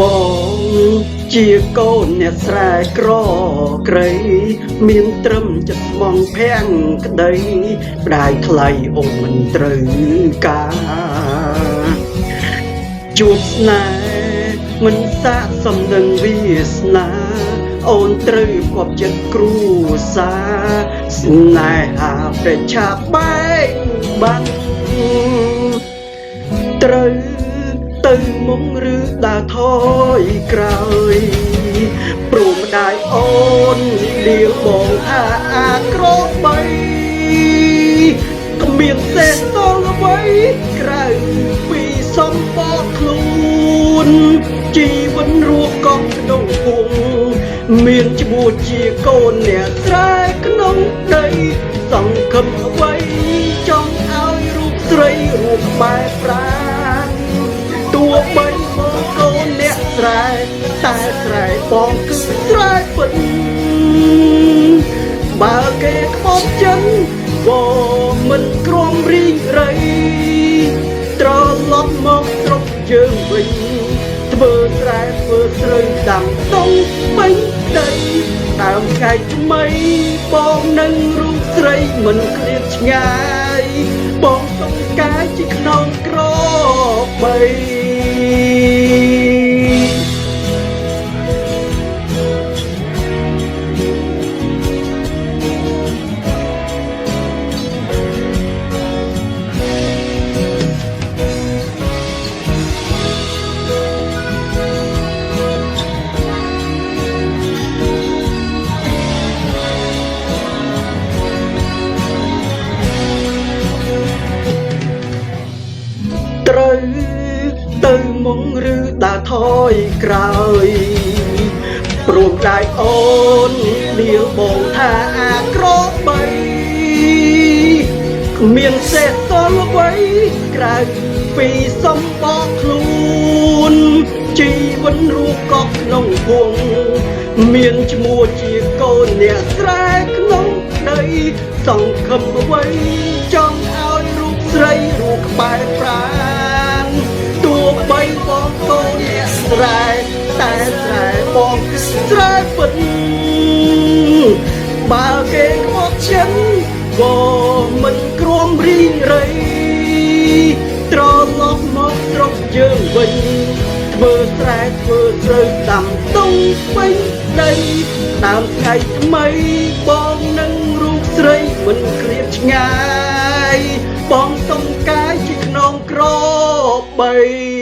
បងជាកូនអ្នកស្រែក្រក្រៃមានត្រឹមចិត្តស្មងភាំងក្តីផ្ដាយថ្លៃអូនមិនត្រូវការជួបស្នេហ៍មិនសាកសមនឹងវាសនាអូនត្រូវគប់ចិត្តគ្រួសារស្នេហាប្រឆាបែកបាត់ត្រូវទៅមុខឬដើរថយក្រោយព្រមម្ដាយអូនលាបងថាអាក្របីគ្មានសេះសល់អ្វីក្រៅពីសំបកខ្លួនជីវិតរស់កប់ក្នុងភូមិមានឈ្មោះជាកូនអ្នកស្រែក្នុងដីសង្ឃឹមអ្វីចង់ឲ្យរូបស្រីរូបបែបប្រាទោះបីបងកូនអ្នកស្រែតែស្រែបងគឺស្រែពិតបើគេខ្មោចចិនបងមិនក្រំរីករាយត្រឡប់មកស្រុកយើងវិញធ្វើស្រែធ្វើស្រូវដាំតុងពេញដីដើមកាយថ្មីបងនឹងរូបស្រីមិនឃ្លាតឆ្ងាយបងសុំកាយជាខ្នងក្របីត្រូវទៅមុខឬដើរថយក្រោយព្រមដៃអូនលាបងថាអាក្របីគ្មានសេះសល់អ្វីក្រៅពីសំបកខ្លួនជីវិតរស់កប់ក្នុងភូមិមានឈ្មោះជាកូនអ្នកស្រែក្នុងដីសង្ឃឹមអ្វីចង់ឲ្យរូបស្រីរស់ក្បែរប្រាណទោះបីបងកូនអ្នកស្រែតែស្រែបងគឺស្រែពិតបើគេខ្វល់ចិនបងមិនក្រំរីករាយត្រឡប់មកស្រុកយើងវិញធ្វើស្រែធ្វើស្រូវដាំតុងពេញដីដើមថ្ងៃថ្មីបងនឹងរូបស្រីមិនឃ្លាតឆ្ងាយបងសុំកាយជាខ្នងក្របី